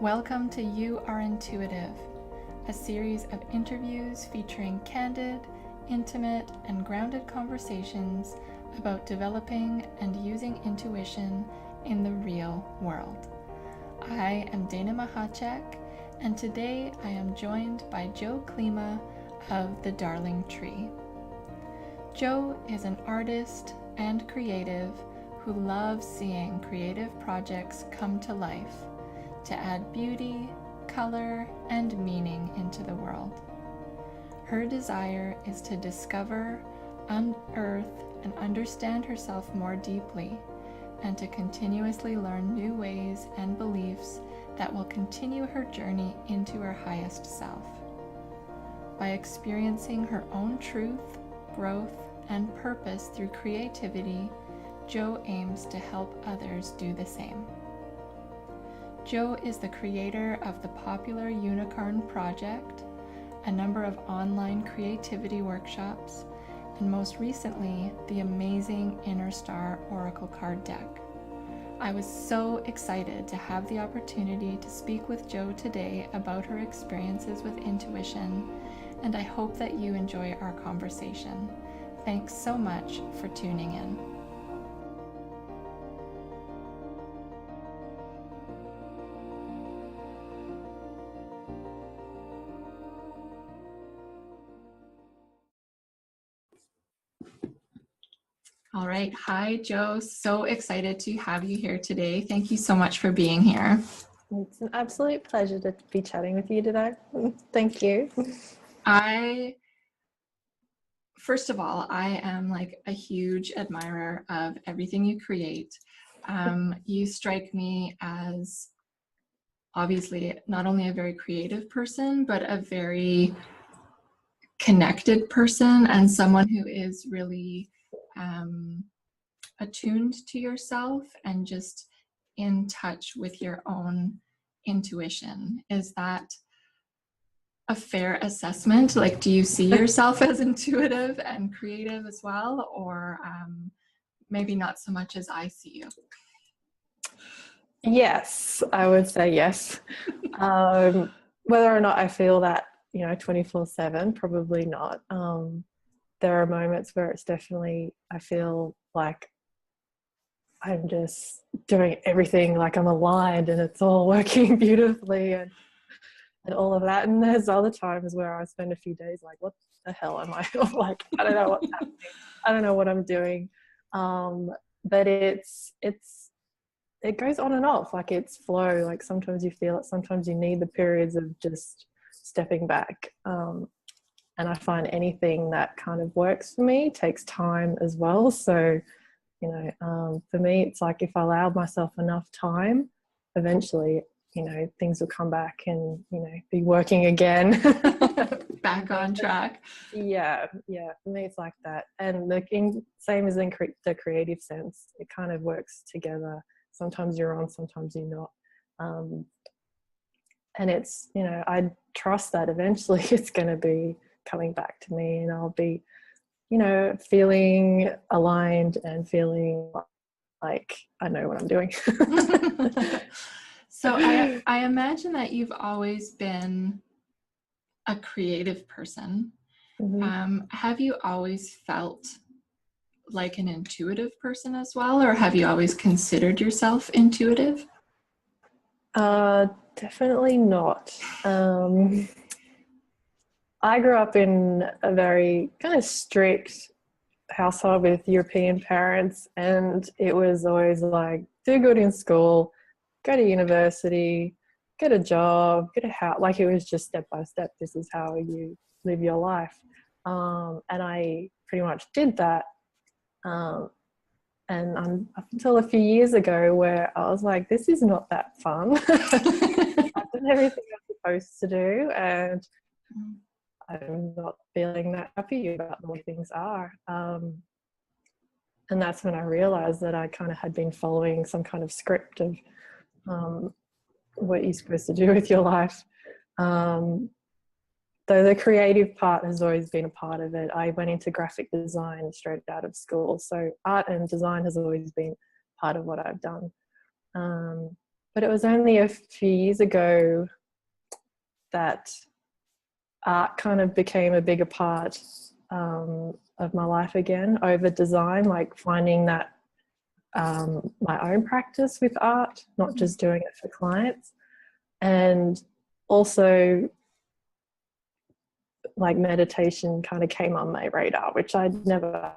Welcome to You Are Intuitive, a series of interviews featuring candid, intimate, and grounded conversations about developing and using intuition in the real world. I am Dana Mahacek, and today I am joined by Jo Klima of The Darling Tree. Jo is an artist and creative who loves seeing creative projects come to life to add beauty, color, and meaning into the world. Her desire is to discover, unearth, and understand herself more deeply, and to continuously learn new ways and beliefs that will continue her journey into her highest self. By experiencing her own truth, growth, and purpose through creativity, Jo aims to help others do the same. Jo is the creator of the popular Unicorn Project, a number of online creativity workshops, and most recently, the amazing Inner Star Oracle card deck. I was so excited to have the opportunity to speak with Jo today about her experiences with intuition, and I hope that you enjoy our conversation. Thanks so much for tuning in. All right. Hi, Jo. So excited to have you here today. Thank you so much for being here. It's an absolute pleasure to be chatting with you today. Thank you. First of all, I am like a huge admirer of everything you create. You strike me as obviously not only a very creative person, but a very connected person and someone who is really attuned to yourself and just in touch with your own intuition. Is that a fair assessment? Like, do you see yourself as intuitive and creative as well, or maybe not so much as I see you? Yes, I would say yes. Whether or not I feel that, 24/7, probably not. There are moments where it's definitely, I feel like I'm just doing everything, like I'm aligned and it's all working beautifully and all of that. And there's other times where I spend a few days like, what the hell am I? Like, I don't know what's happening. I don't know what I'm doing. But it goes on and off. Like, it's flow. Like, sometimes you feel it. Sometimes you need the periods of just stepping back. And I find anything that kind of works for me takes time as well. So, for me, it's like if I allowed myself enough time, eventually, things will come back and, be working again. Back on track. Yeah. For me, it's like that. And same as in the creative sense, it kind of works together. Sometimes you're on, sometimes you're not. And it's, I trust that eventually it's going to be coming back to me and I'll be, feeling aligned and feeling like I know what I'm doing. So I imagine that you've always been a creative person. Mm-hmm. Have you always felt like an intuitive person as well, or have you always considered yourself intuitive? Definitely not. I grew up in a very kind of strict household with European parents, and it was always like, do good in school, go to university, get a job, get a house. Like, it was just step by step. This is how you live your life. And I pretty much did that. And up until a few years ago where I was like, this is not that fun. I've done everything I'm supposed to do and I'm not feeling that happy about the way things are. And that's when I realized that I kind of had been following some kind of script of what you're supposed to do with your life. Though the creative part has always been a part of it. I went into graphic design straight out of school. So art and design has always been part of what I've done. But it was only a few years ago that art kind of became a bigger part of my life again, over design, like finding that my own practice with art, not just doing it for clients. And also like meditation kind of came on my radar, which I'd never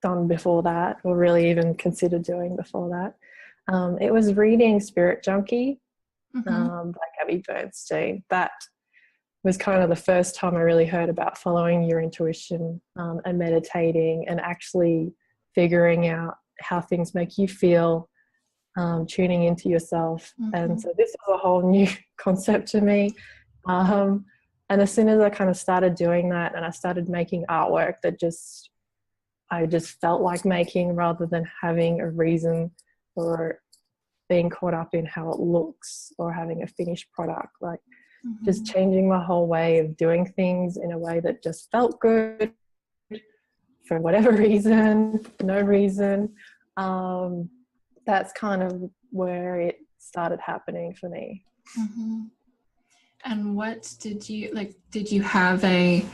done before that, or really even considered doing before that. It was reading Spirit Junkie by Gabby Bernstein. That was kind of the first time I really heard about following your intuition and meditating and actually figuring out how things make you feel, tuning into yourself. And so this was a whole new concept to me. And as soon as I kind of started doing that and I started making artwork that I just felt like making, rather than having a reason or being caught up in how it looks or having a finished product, like just changing my whole way of doing things in a way that just felt good for whatever reason, no reason. That's kind of where it started happening for me. And what did you have I'm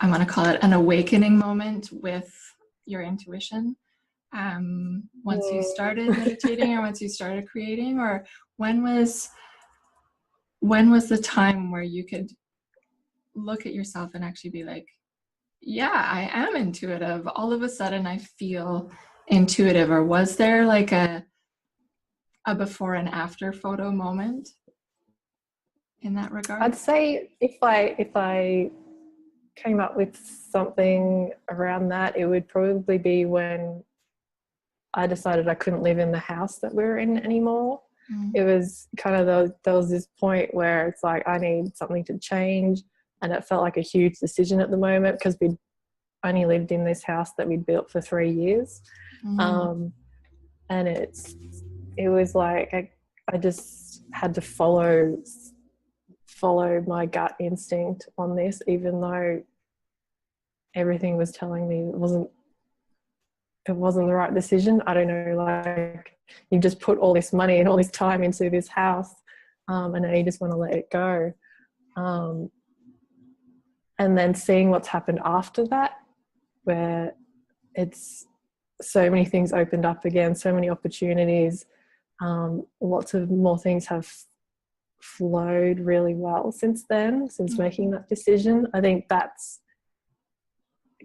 going to call it an awakening moment with your intuition once you started meditating or once you started creating? Or when was the time where you could look at yourself and actually be like, yeah, I am intuitive. All of a sudden I feel intuitive. Or was there like a before and after photo moment in that regard? I'd say if I came up with something around that, it would probably be when I decided I couldn't live in the house that we were in anymore. It was kind of there was this point where it's like, I need something to change, and it felt like a huge decision at the moment because we'd only lived in this house that we'd built for 3 years. And it was like I just had to follow my gut instinct on this, even though everything was telling me it wasn't the right decision. I don't know, like, you just put all this money and all this time into this house, and now you just want to let it go. And then seeing what's happened after that, where it's so many things opened up again, so many opportunities, lots of more things have flowed really well since then, since making that decision. I think that's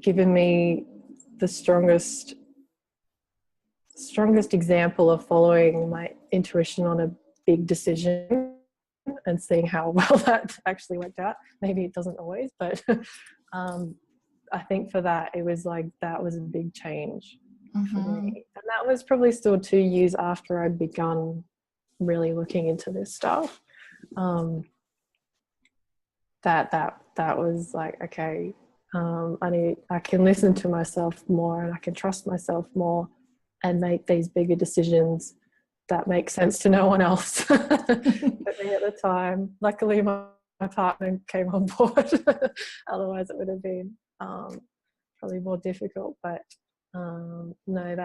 given me the strongest example of following my intuition on a big decision and seeing how well that actually worked out. Maybe it doesn't always, but I think for that, it was like, that was a big change for me. And that was probably still 2 years after I'd begun really looking into this stuff. That was like, okay, I can listen to myself more, and I can trust myself more and make these bigger decisions that make sense to no one else but me at the time. Luckily my partner came on board. Otherwise it would have been probably more difficult. But no,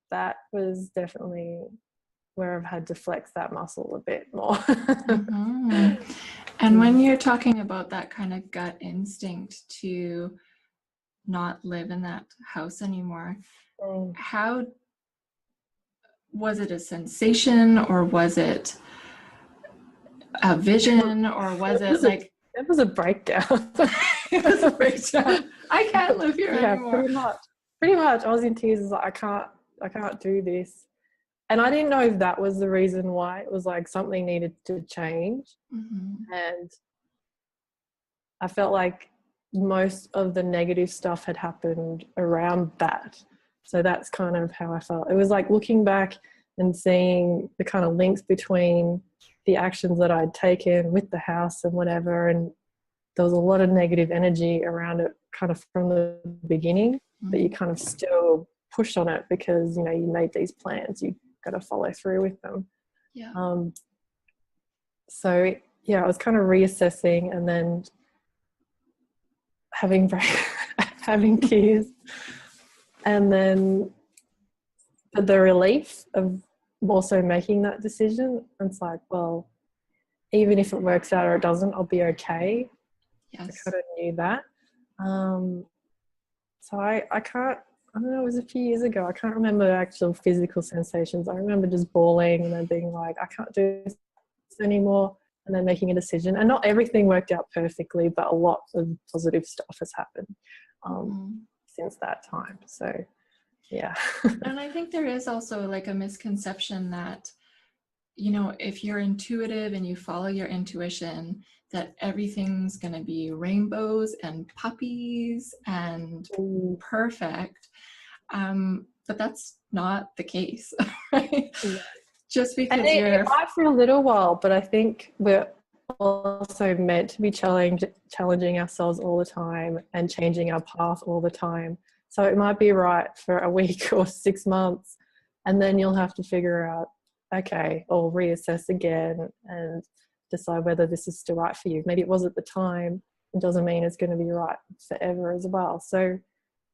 that was definitely where I've had to flex that muscle a bit more. And when you're talking about that kind of gut instinct to not live in that house anymore, how was it? A sensation, or was it a vision, or was it like it was a breakdown? It was a breakdown. I can't live here anymore. Pretty much I was in tears. I was like, I can't do this. And I didn't know if that was the reason why. It was like something needed to change. And I felt like most of the negative stuff had happened around that. So that's kind of how I felt. It was like looking back and seeing the kind of links between the actions that I'd taken with the house and whatever. And there was a lot of negative energy around it kind of from the beginning, that you kind of still push on it because, you know, you made these plans, you got to follow through with them. So yeah, I was kind of reassessing, and then having tears, and then the relief of also making that decision. It's like, well, even if it works out or it doesn't, I'll be okay. Yes. I kind of knew that. So I can't, I don't know, it was a few years ago. I can't remember actual physical sensations. I remember just bawling and then being like, I can't do this anymore, and then making a decision. And not everything worked out perfectly, but a lot of positive stuff has happened since that time. So, yeah. And I think there is also like a misconception that, you know, if you're intuitive and you follow your intuition, that everything's going to be rainbows and puppies and perfect. But that's not the case, right? Yeah. Just because and it might for a little while, but I think we're also meant to be challenging ourselves all the time and changing our path all the time. So it might be right for a week or 6 months, and then you'll have to figure out, okay, or reassess again and decide whether this is still right for you. Maybe it was at the time. It doesn't mean it's going to be right forever as well. So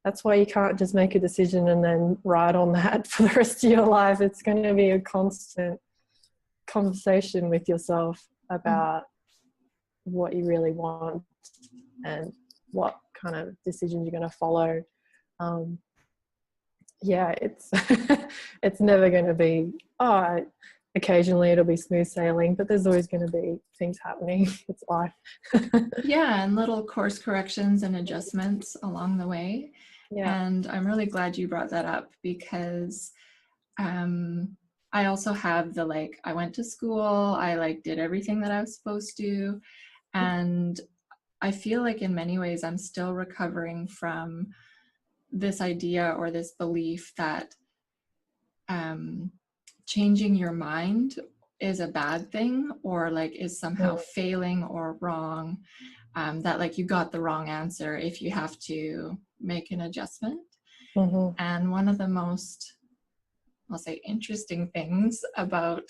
that's why you can't just make a decision and then ride on that for the rest of your life. It's going to be a constant conversation with yourself about what you really want and what kind of decisions you're going to follow. Yeah, it's it's never going to be, occasionally it'll be smooth sailing, but there's always going to be things happening. It's life. Yeah, and little course corrections and adjustments along the way. Yeah. And I'm really glad you brought that up, because I also have the, like, I went to school, I like did everything that I was supposed to, and I feel like in many ways I'm still recovering from this idea or this belief that changing your mind is a bad thing, or like is somehow failing or wrong, that like you got the wrong answer if you have to make an adjustment. And one of the most, I'll say, interesting things about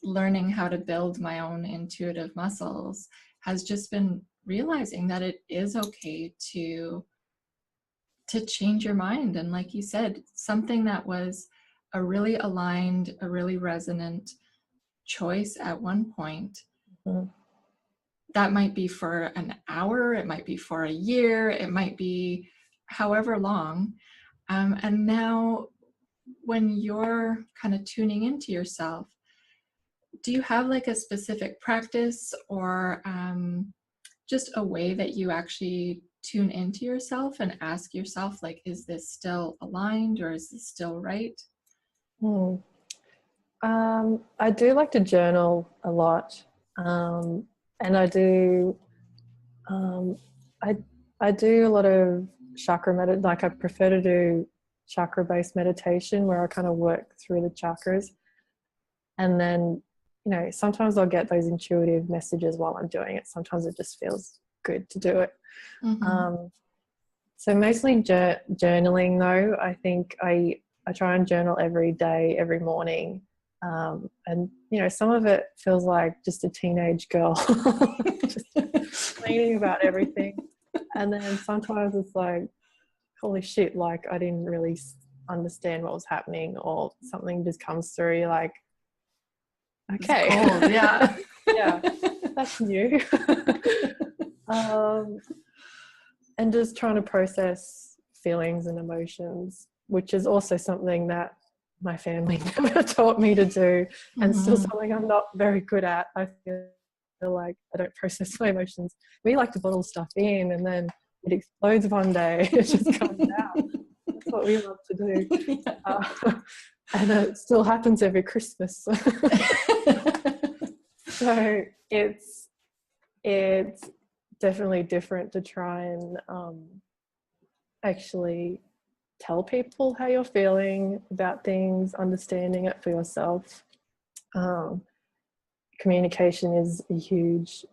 learning how to build my own intuitive muscles has just been realizing that it is okay to change your mind. And like you said, something that was a really aligned, a really resonant choice at one point, that might be for an hour, it might be for a year, it might be however long. And now when you're kind of tuning into yourself, do you have like a specific practice or just a way that you actually tune into yourself and ask yourself, like, is this still aligned or is this still right? I do like to journal a lot, and I do I do a lot of chakra like I prefer to do chakra-based meditation where I kind of work through the chakras, and then, you know, sometimes I'll get those intuitive messages while I'm doing it. Sometimes it just feels good to do it. So mostly journaling though. I think I try and journal every day, every morning. And, you know, some of it feels like just a teenage girl just complaining about everything. And then sometimes it's like, holy shit, like I didn't really understand what was happening, or something just comes through, you're like, okay. It's cold, yeah. Yeah, that's new. And just trying to process feelings and emotions, which is also something that my family never taught me to do, and still something I'm not very good at. I feel like I don't process my emotions. We like to bottle stuff in and then it explodes one day. It just comes out. That's what we love to do. And it still happens every Christmas. So it's definitely different to try and actually tell people how you're feeling about things, understanding it for yourself. Communication is a huge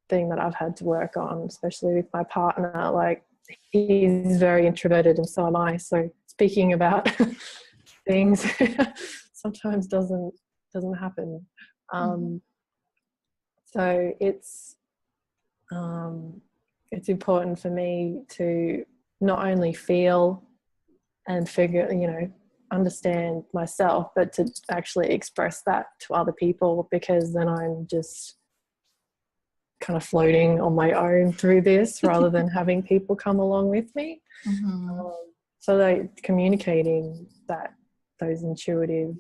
thing that I've had to work on, especially with my partner. Like, he's very introverted and so am I, so speaking about things sometimes doesn't happen. So it's important for me to not only feel and figure, you know, understand myself, but to actually express that to other people, because then I'm just kind of floating on my own through this rather than having people come along with me. Mm-hmm. So that communicating those intuitive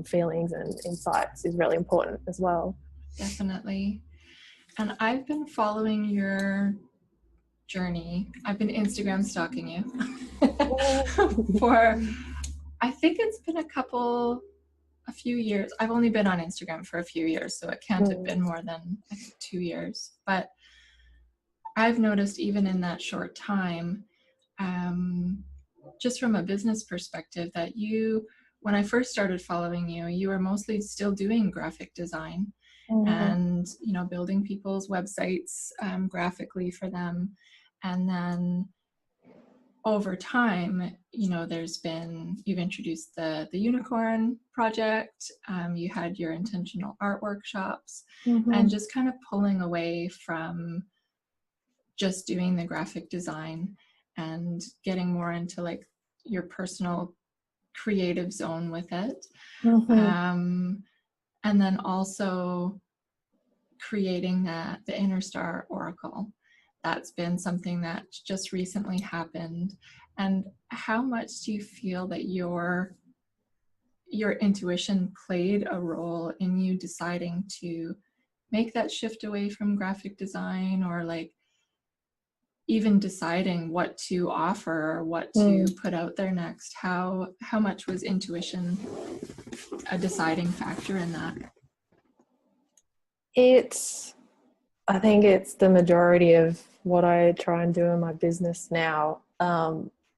feelings and insights is really important as well. Definitely. And I've been following your journey. I've been Instagram stalking you for, I think it's been a few years. I've only been on Instagram for a few years, so it can't have been more than, I think, 2 years. But I've noticed even in that short time, just from a business perspective, that when I first started following you, you were mostly still doing graphic design and, building people's websites graphically for them. And then over time, you've introduced the unicorn project, you had your intentional art workshops, and just kind of pulling away from just doing the graphic design and getting more into like your personal creative zone with it. And then also creating the Inner Star Oracle. That's been something that just recently happened. And how much do you feel that your intuition played a role in you deciding to make that shift away from graphic design, or like even deciding what to offer or what to put out there next? How much was intuition a deciding factor in that? I think it's the majority of what I try and do in my business now.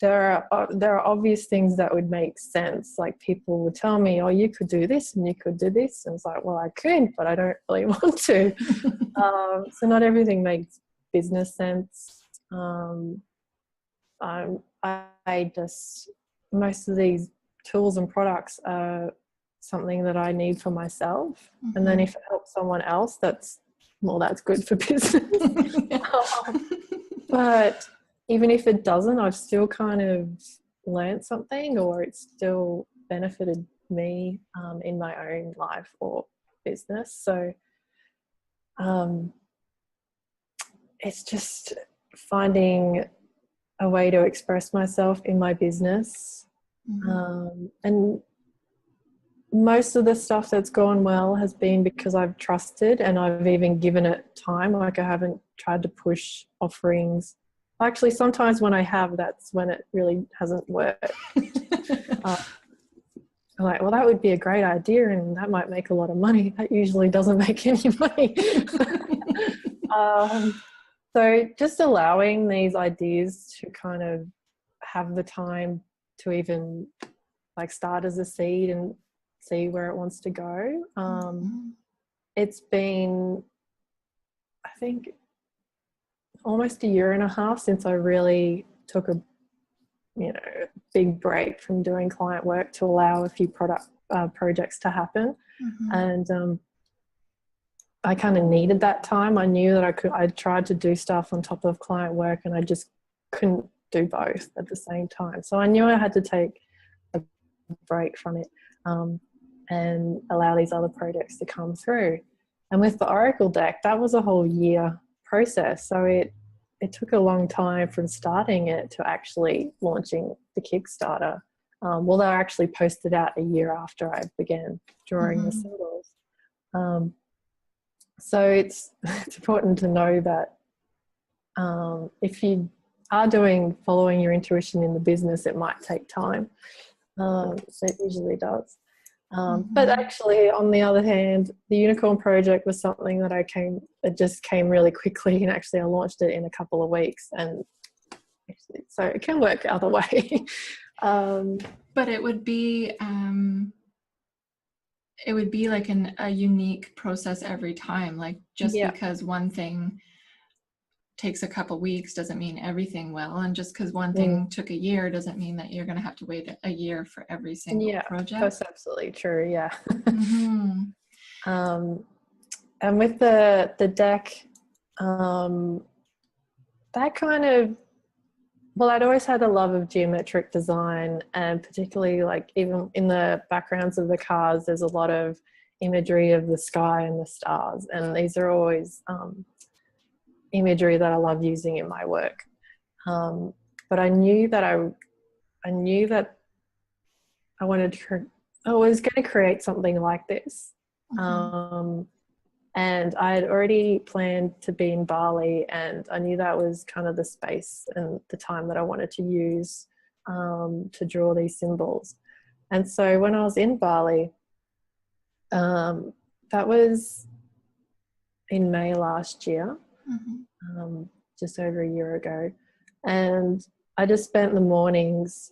There are obvious things that would make sense. Like people would tell me, "Oh, you could do this and you could do this," and it's like, "Well, I could, but I don't really want to." So not everything makes business sense. I just, most of these tools and products are something that I need for myself, and then if it helps someone else, that's good for business. But even if it doesn't, I've still kind of learned something, or it's still benefited me in my own life or business. So it's just finding a way to express myself in my business. And most of the stuff that's gone well has been because I've trusted, and I've even given it time. Like I haven't tried to push offerings. Actually, sometimes when I have, that's when it really hasn't worked. I'm like, well, that would be a great idea and that might make a lot of money. That usually doesn't make any money. So just allowing these ideas to kind of have the time to even like start as a seed and see where it wants to go. It's been, I think, almost a year and a half since I really took a big break from doing client work to allow a few projects to happen. And I kind of needed that time. I knew that I tried to do stuff on top of client work and I just couldn't do both at the same time. So I knew I had to take a break from it and allow these other projects to come through. And with the Oracle deck, that was a whole year process. So it took a long time from starting it to actually launching the Kickstarter. Well, they actually posted out a year after I began drawing the symbols. So it's important to know that if you are following your intuition in the business, it might take time. So it usually does. But actually, on the other hand, the Unicorn project was something that it just came really quickly, and actually I launched it in a couple of weeks, and so it can work the other way. But it would be like a unique process every time. Like just because one thing takes a couple weeks doesn't mean everything will, and just because one thing took a year doesn't mean that you're going to have to wait a year for every single project. That's absolutely true. And with the deck, that kind of well, I'd always had a love of geometric design, and particularly like even in the backgrounds of the cars, there's a lot of imagery of the sky and the stars, and these are always imagery that I love using in my work. But I knew that I knew that I wanted to, I was going to create something like this. And I had already planned to be in Bali, and I knew that was kind of the space and the time that I wanted to use to draw these symbols. And so when I was in Bali, that was in May last year, just over a year ago. And I just spent the mornings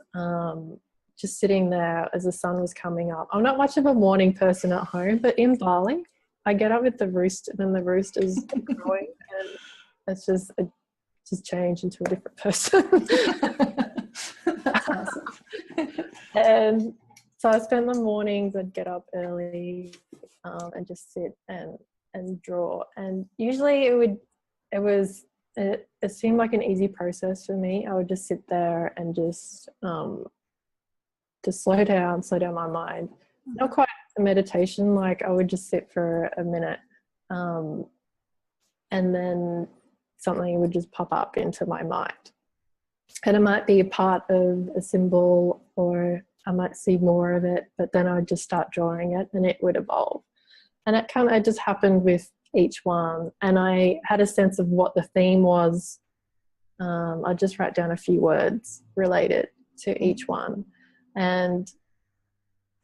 just sitting there as the sun was coming up. I'm not much of a morning person at home, but in Bali, I get up with the rooster, and the rooster's crowing, and it's just changed into a different person. That's awesome. And so I spent the mornings, I'd get up early and just sit and draw. And usually it seemed like an easy process for me. I would just sit there and just slow down my mind. Not quite a meditation, like I would just sit for a minute and then something would just pop up into my mind. And it might be a part of a symbol, or I might see more of it, but then I would just start drawing it and it would evolve. And it just happened with each one. And I had a sense of what the theme was. I'd just write down a few words related to each one. And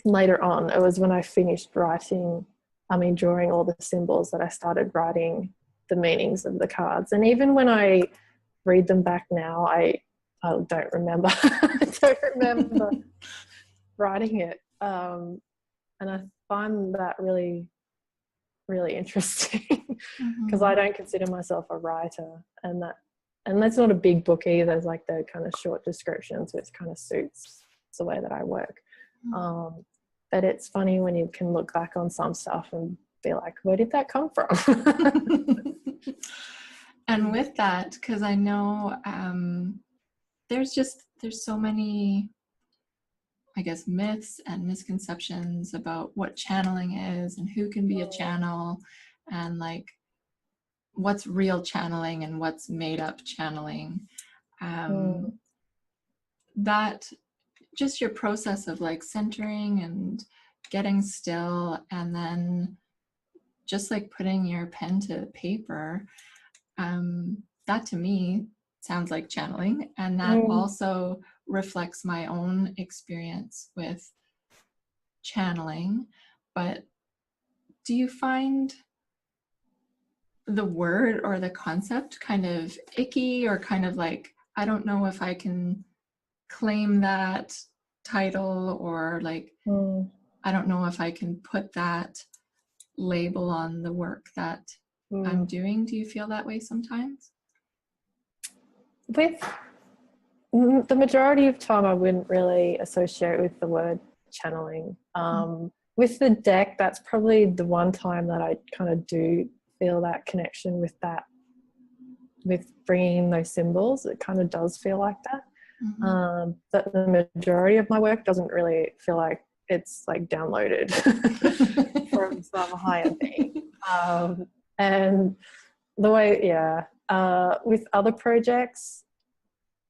later on, it was when I finished drawing all the symbols, that I started writing the meanings of the cards. And even when I read them back now, I don't remember. I don't remember writing it. And I find that really, really interesting because I don't consider myself a writer, and that's not a big book either. It's like the kind of short descriptions, which kind of suits the way that I work. But it's funny when you can look back on some stuff and be like, where did that come from? And with that, because I know there's so many, I guess, myths and misconceptions about what channeling is and who can be a channel, and like what's real channeling and what's made up channeling. That just your process of like centering and getting still, and then just like putting your pen to paper, that to me sounds like channeling, and that also reflects my own experience with channeling. But do you find the word or the concept kind of icky, or kind of like, I don't know if I can claim that title, or like I don't know if I can put that label on the work that I'm doing? Do you feel that way sometimes? With the majority of time, I wouldn't really associate with the word channeling. With the deck, that's probably the one time that I kind of do feel that connection with that, with bringing those symbols. It kind of does feel like that. But the majority of my work doesn't really feel like it's like downloaded from some higher being. And the way, with other projects,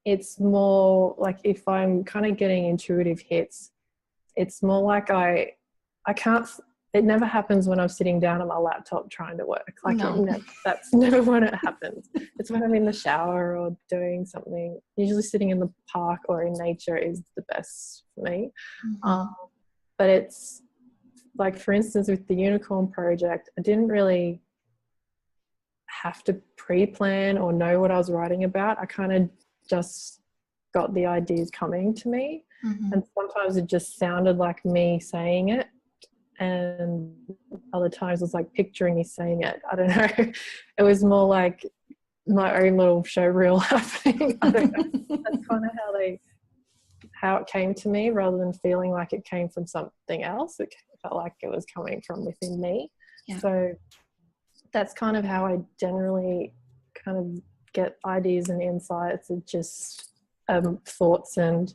it's more like if I'm kind of getting intuitive hits, it's more like I can't, it never happens when I'm sitting down on my laptop trying to work. Like that's never when it happens. It's when I'm in the shower or doing something. Usually sitting in the park or in nature is the best for me. But it's like, for instance, with the Unicorn project, I didn't really have to pre-plan or know what I was writing about. I kind of just got the ideas coming to me. And sometimes it just sounded like me saying it, and other times it was like picturing me saying it. I don't know. It was more like my own little show reel happening. I don't know. That's kind of how it came to me, rather than feeling like it came from something else. It felt like it was coming from within me. So that's kind of how I generally kind of get ideas and insights. It just, thoughts and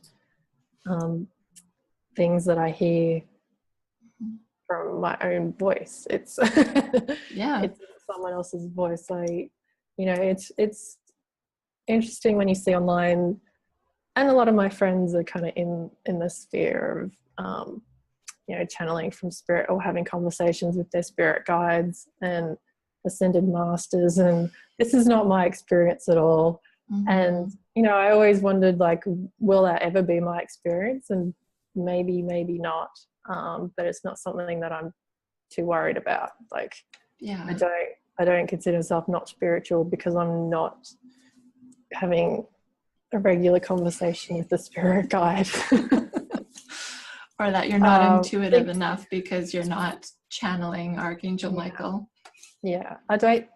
things that I hear from my own voice. It's it's someone else's voice. It's interesting when you see online, and a lot of my friends are kind of in the sphere of channeling from spirit or having conversations with their spirit guides and ascended masters, and this is not my experience at all. And I always wondered, like, will that ever be my experience? And maybe not, but it's not something that I'm too worried about. Like, I don't consider myself not spiritual because I'm not having a regular conversation with the spirit guide. Or that you're not intuitive enough because you're not channeling Archangel Michael. Yeah, I don't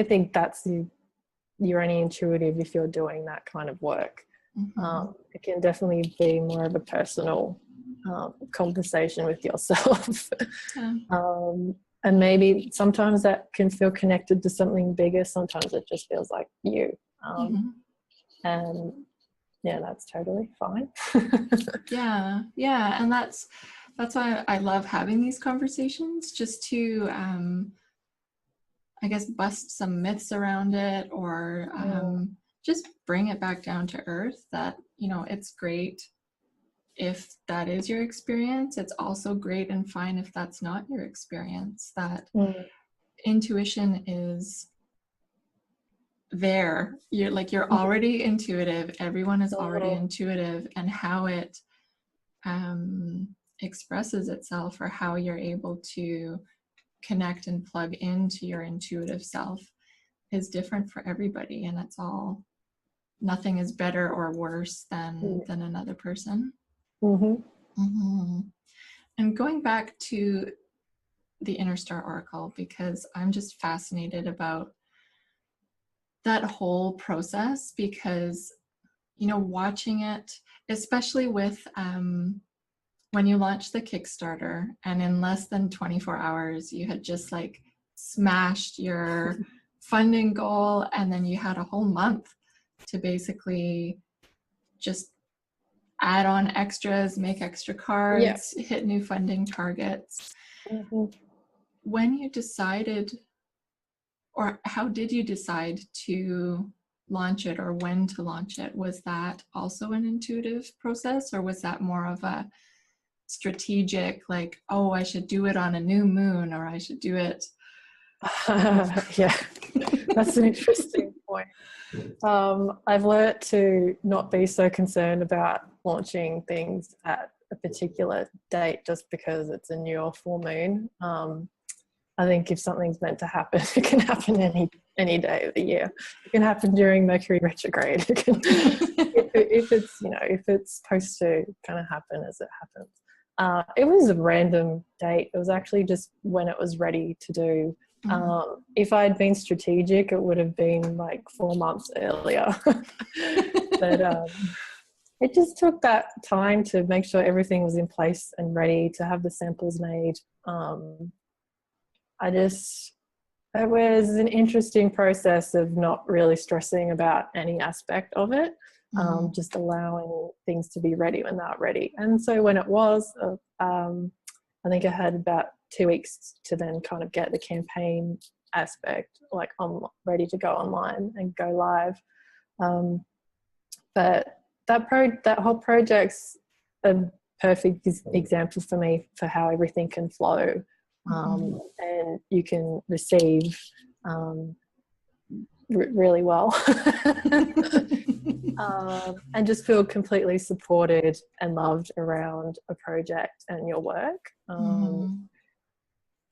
think that's you're only intuitive if you're doing that kind of work. It can definitely be more of a personal conversation with yourself. And maybe sometimes that can feel connected to something bigger. Sometimes it just feels like you. And yeah, that's totally fine. And that's why I love having these conversations, just to I guess bust some myths around it, or just bring it back down to earth, that it's great if that is your experience. It's also great and fine if that's not your experience. That intuition is there. You're already intuitive. Everyone is already intuitive, and how it expresses itself, or how you're able to connect and plug into your intuitive self, is different for everybody. And it's all, nothing is better or worse than another person. And going back to the Inner Star Oracle, because I'm just fascinated about that whole process, because watching it, especially with when you launched the Kickstarter, and in less than 24 hours you had just like smashed your funding goal, and then you had a whole month to basically just add on extras, make extra cards, hit new funding targets. When you decided, or how did you decide to launch it, or when to launch it? Was that also an intuitive process, or was that more of a strategic, like, oh, I should do it on a new moon, or I should do it? Yeah, that's an interesting point. I've learnt to not be so concerned about launching things at a particular date just because it's a new or full moon. I think if something's meant to happen, it can happen any day of the year. It can happen during Mercury retrograde. It can, if it's supposed to kind of happen as it happens. It was a random date. It was actually just when it was ready to do. If I'd been strategic, it would have been like 4 months earlier. But it just took that time to make sure everything was in place and ready to have the samples made. It was an interesting process of not really stressing about any aspect of it, just allowing things to be ready when they're ready. And so when it was, I think I had about 2 weeks to then kind of get the campaign aspect like ready to go online and go live. But that whole project's a perfect example for me for how everything can flow. And you can receive really well and just feel completely supported and loved around a project and your work.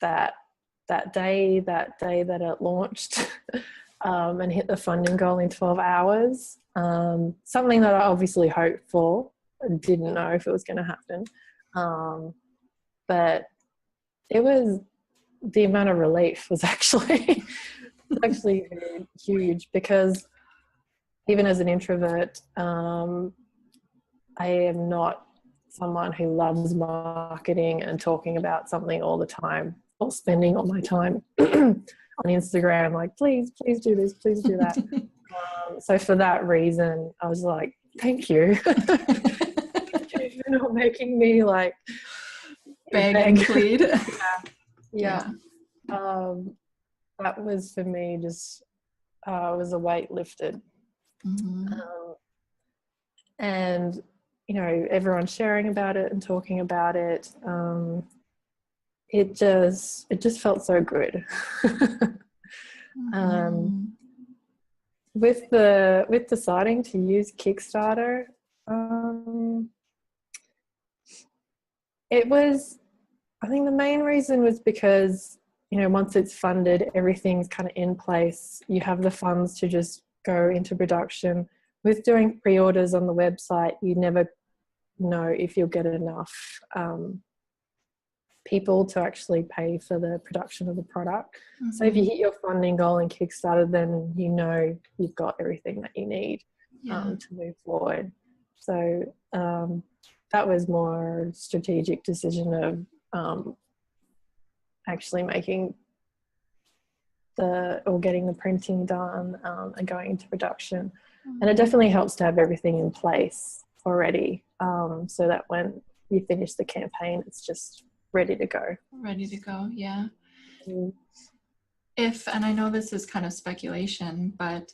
That day that it launched and hit the funding goal in 12 hours, something that I obviously hoped for, didn't know if it was going to happen, but it was, the amount of relief was actually huge, because even as an introvert, I am not someone who loves marketing and talking about something all the time, or spending all my time on Instagram like, please do this, please do that. So for that reason, I was like, Thank you. Thank you for not making me like Beg and plead. Yeah. That was for me just was a weight lifted. Mm-hmm. And everyone sharing about it and talking about it. It just felt so good. Mm-hmm. With deciding to use Kickstarter, I think the main reason was because once it's funded, everything's kind of in place. You have the funds to just go into production. With doing pre-orders on the website, you never know if you'll get enough people to actually pay for the production of the product. Mm-hmm. So if you hit your funding goal in Kickstarter, then you've got everything that you need to move forward. So that was more strategic decision of actually making getting the printing done and going into production. Mm-hmm. And it definitely helps to have everything in place already, so that when you finish the campaign, it's just ready to go. Yeah. Mm. And I know this is kind of speculation, but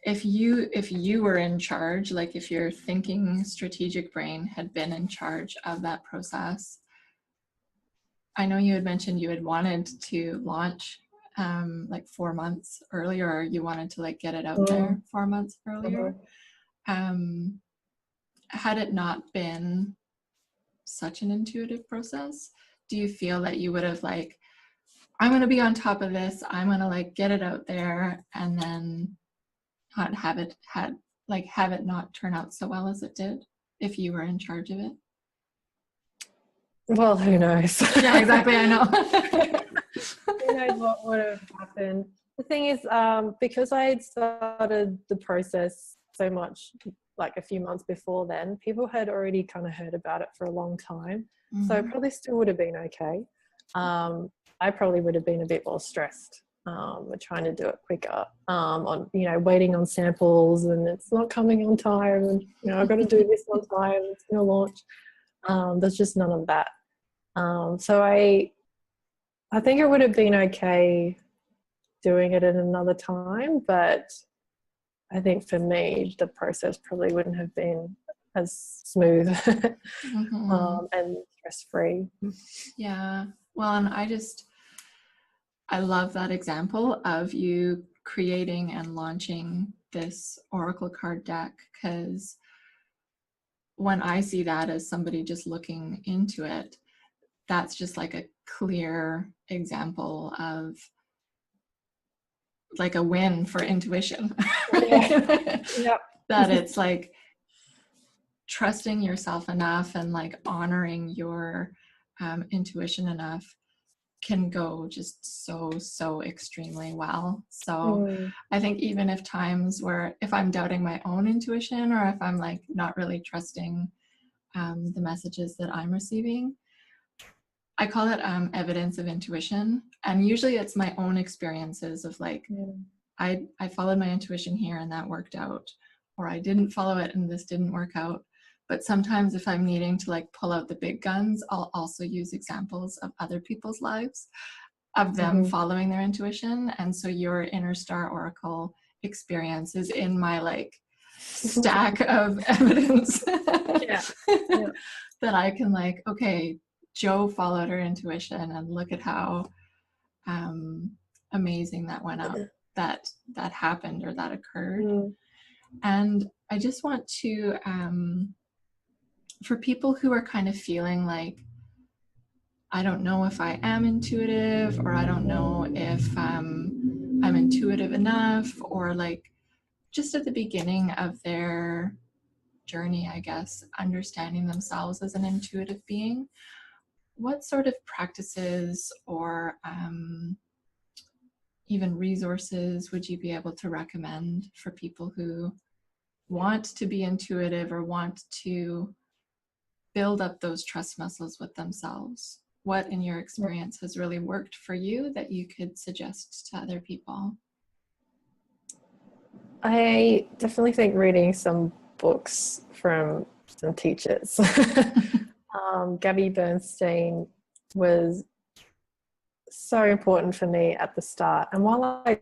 if you were in charge, like if your thinking strategic brain had been in charge of that process, I know you had mentioned you had wanted to launch like 4 months earlier, or you wanted to like get it out there 4 months earlier. Had it not been such an intuitive process, do you feel that you would have like, I'm going to be on top of this, I'm going to like get it out there, and then not have it not turn out so well as it did if you were in charge of it? Well, who knows? Yeah, exactly. I know. Who knows what would have happened? The thing is, because I had started the process so much, like a few months before then, people had already kind of heard about it for a long time. Mm-hmm. So it probably still would have been okay. I probably would have been a bit more stressed trying to do it quicker, on waiting on samples, and it's not coming on time, and I've got to do this on time, it's going to launch. There's just none of that. So I think it would have been okay doing it at another time, but I think for me, the process probably wouldn't have been as smooth mm-hmm. And stress-free. Yeah. Well, and I love that example of you creating and launching this Oracle card deck, because when I see that as somebody just looking into it, that's just like a clear example of like a win for intuition. Right? Yep. That it's like trusting yourself enough and like honoring your intuition enough can go just so extremely well. So I think even if times where if I'm doubting my own intuition, or if I'm like not really trusting the messages that I'm receiving, I call it evidence of intuition. And usually it's my own experiences of like, I followed my intuition here and that worked out, or I didn't follow it and this didn't work out. But sometimes if I'm needing to like pull out the big guns, I'll also use examples of other people's lives, of them following their intuition. And so your inner star oracle experience is in my like stack of evidence that I can like, okay, Jo followed her intuition, and look at how amazing that went up, that happened or that occurred. And I just want to, for people who are kind of feeling like, I don't know if I am intuitive, or I don't know if I'm intuitive enough, or like just at the beginning of their journey, I guess, understanding themselves as an intuitive being, what sort of practices or even resources would you be able to recommend for people who want to be intuitive or want to build up those trust muscles with themselves? What in your experience has really worked for you that you could suggest to other people? I definitely think reading some books from some teachers. Gabby Bernstein was so important for me at the start. And while I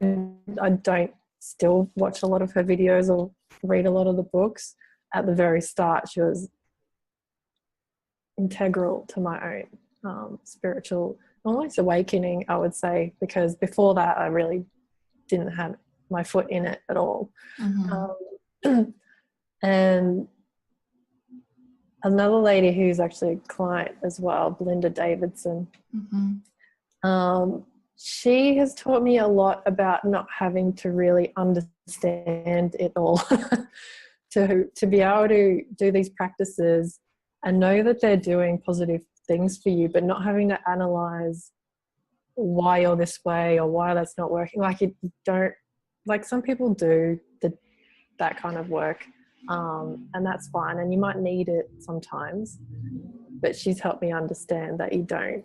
don't still watch a lot of her videos or read a lot of the books, at the very start, she was integral to my own spiritual, almost awakening, I would say, because before that, I really didn't have my foot in it at all. And another lady who's actually a client as well, Belinda Davidson, she has taught me a lot about not having to really understand it all. to be able to do these practices and know that they're doing positive things for you, but not having to analyze why you're this way or why that's not working. Like, you don't, like, some people do that kind of work, and that's fine, and you might need it sometimes, but she's helped me understand that you don't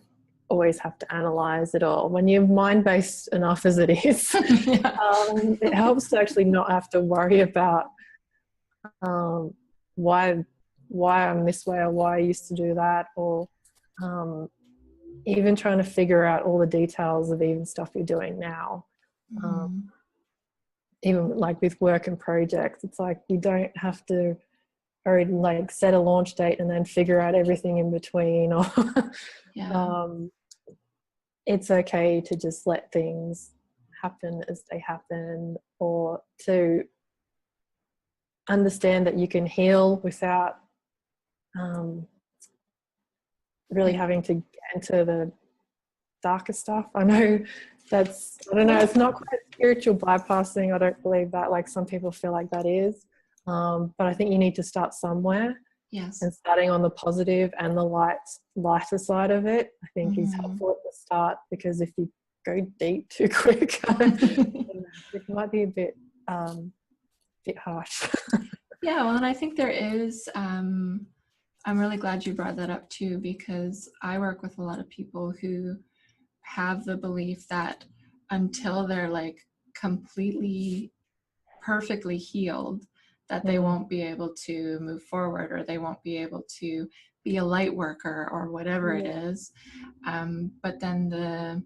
always have to analyze it all. When you're mind-based enough as it is, it helps to actually not have to worry about why I'm this way or why I used to do that, or even trying to figure out all the details of even stuff you're doing now. Even like with work and projects, it's like you don't have to already like set a launch date and then figure out everything in between, or it's okay to just let things happen as they happen, or to understand that you can heal without really having to get into the darker stuff. I know I don't know, it's not quite spiritual bypassing. I don't believe that, like some people feel like that is. But I think you need to start somewhere. Yes. And starting on the positive and the lighter side of it, I think is helpful at the start, because if you go deep too quick, it might be a bit harsh. Yeah, well, and I think there is, I'm really glad you brought that up too, because I work with a lot of people who have the belief that until they're like completely perfectly healed, that they won't be able to move forward, or they won't be able to be a light worker or whatever it is. But then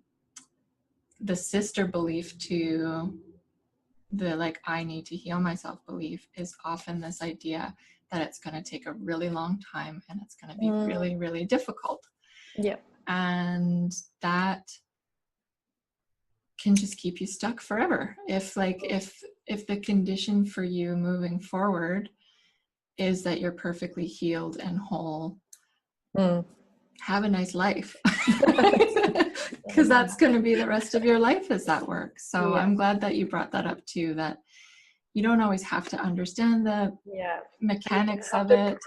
the sister belief to the like I need to heal myself belief is often this idea that it's going to take a really long time and it's going to be really, really difficult. And that can just keep you stuck forever. If the condition for you moving forward is that you're perfectly healed and whole, have a nice life, because that's going to be the rest of your life as that works. So I'm glad that you brought that up too, that you don't always have to understand the mechanics of it.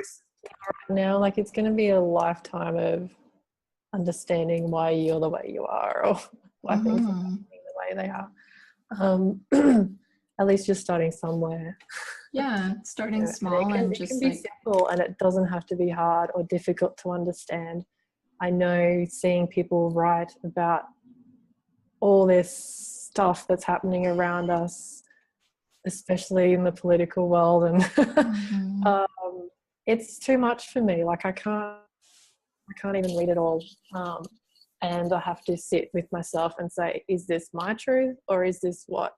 Now, like, it's going to be a lifetime of understanding why you're the way you are, or why things are happening the way they are. At least you're starting somewhere. Starting small, and it can be simple, and it doesn't have to be hard or difficult to understand. I know seeing people write about all this stuff that's happening around us, especially in the political world, and it's too much for me. Like, I can't even read it all, and I have to sit with myself and say, is this my truth, or is this what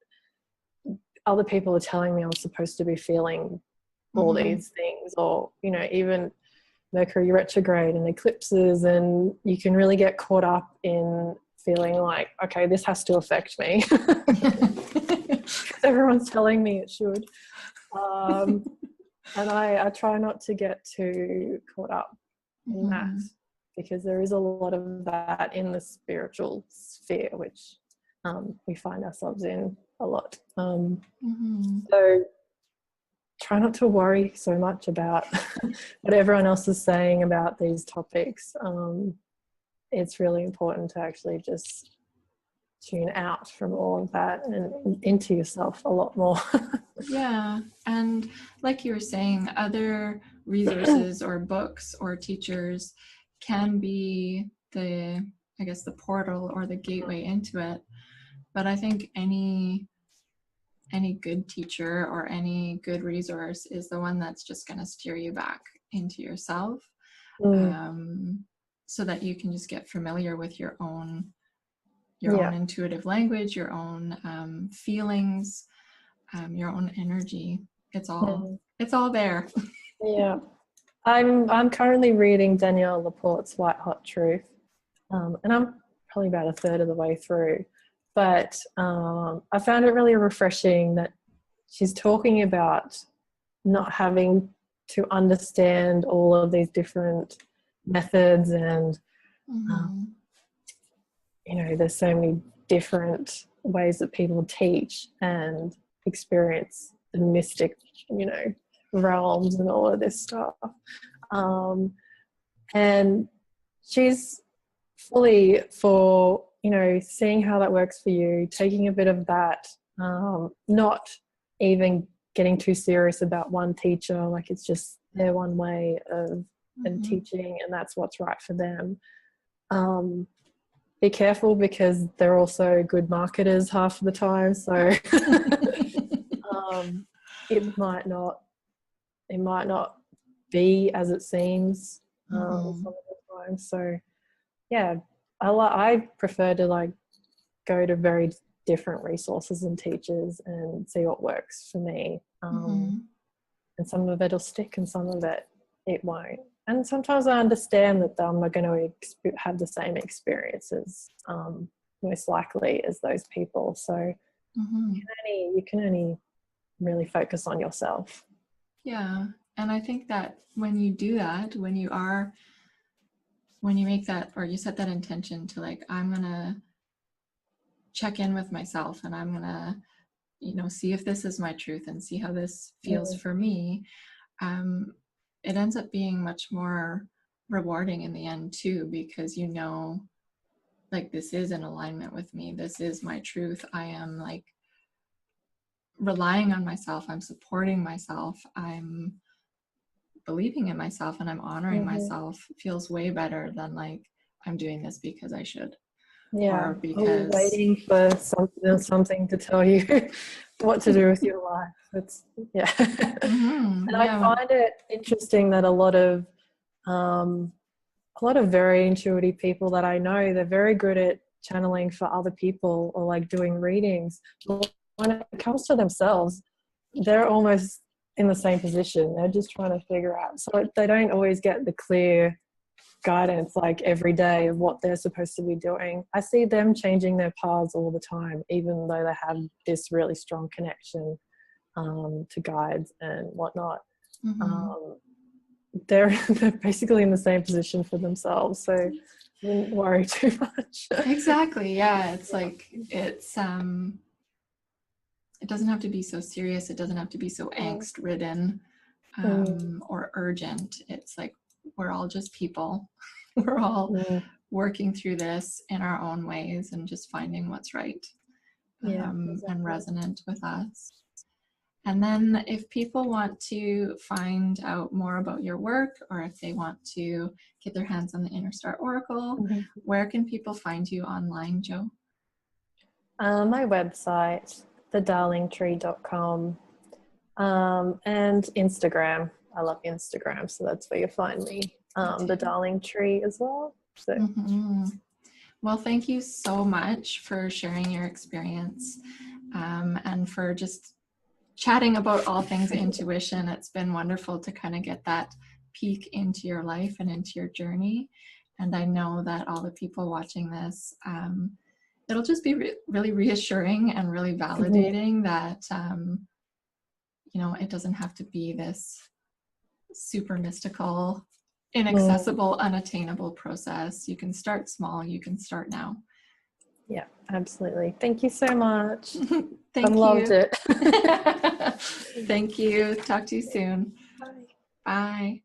other people are telling me I'm supposed to be feeling all these things? Or, you know, even Mercury retrograde and eclipses, and you can really get caught up in feeling like, okay, this has to affect me. Everyone's telling me it should. And I try not to get too caught up in that, because there is a lot of that in the spiritual sphere, which we find ourselves in a lot. So try not to worry so much about what everyone else is saying about these topics. It's really important to actually just tune out from all of that and into yourself a lot more. And like you were saying, other resources or books or teachers can be the portal or the gateway into it. But I think any any good teacher or any good resource is the one that's just going to steer you back into yourself, so that you can just get familiar with your own intuitive language, your own feelings, your own energy. It's all there. Yeah. I'm currently reading Danielle Laporte's White Hot Truth, and I'm probably about a third of the way through. But I found it really refreshing that she's talking about not having to understand all of these different methods, and there's so many different ways that people teach and experience the mystic, realms and all of this stuff. And she's fully for, seeing how that works for you, taking a bit of that, not even getting too serious about one teacher, like it's just their one way of teaching and that's what's right for them. Be careful because they're also good marketers half of the time, so it might not be as it seems some of the time. So yeah, I prefer to go to very different resources and teachers and see what works for me. And some of it'll stick and some of it won't. And sometimes I understand that I'm not going to have the same experiences, most likely, as those people. So you can only really focus on yourself. Yeah. And I think that when you do that, when you make that, or you set that intention to I'm going to check in with myself and I'm going to, see if this is my truth and see how this feels for me, it ends up being much more rewarding in the end too, because this is in alignment with me. This is my truth. I am relying on myself. I'm supporting myself. I'm believing in myself and I'm honoring myself. Feels way better than I'm doing this because I should. Yeah, or because waiting for something to tell you what to do with your life. And I find it interesting that a lot of very intuitive people that I know, they're very good at channeling for other people or doing readings. But when it comes to themselves, they're almost in the same position. They're just trying to figure out. So they don't always get the clear guidance every day of what they're supposed to be doing. I see them changing their paths all the time, even though they have this really strong connection to guides and whatnot. They're basically in the same position for themselves, so I wouldn't worry too much. Exactly. Yeah, it's it doesn't have to be so serious. It doesn't have to be so angst ridden or urgent. It's we're all just people. We're all working through this in our own ways and just finding what's right and resonant with us. And then if people want to find out more about your work, or if they want to get their hands on the Inner Star Oracle, where can people find you online, Jo? My website, thedarlingtree.com, and Instagram. I love Instagram, so that's where you find me. The Darling Tree as well. So. Well, thank you so much for sharing your experience and for just chatting about all things intuition. It's been wonderful to kind of get that peek into your life and into your journey. And I know that all the people watching this, it'll just be really reassuring and really validating that, it doesn't have to be this super mystical, inaccessible, unattainable process. You can start small. You can start now. Yeah, absolutely. Thank you so much. Thank you. Loved it. Thank you. Talk to you soon. Bye. Bye.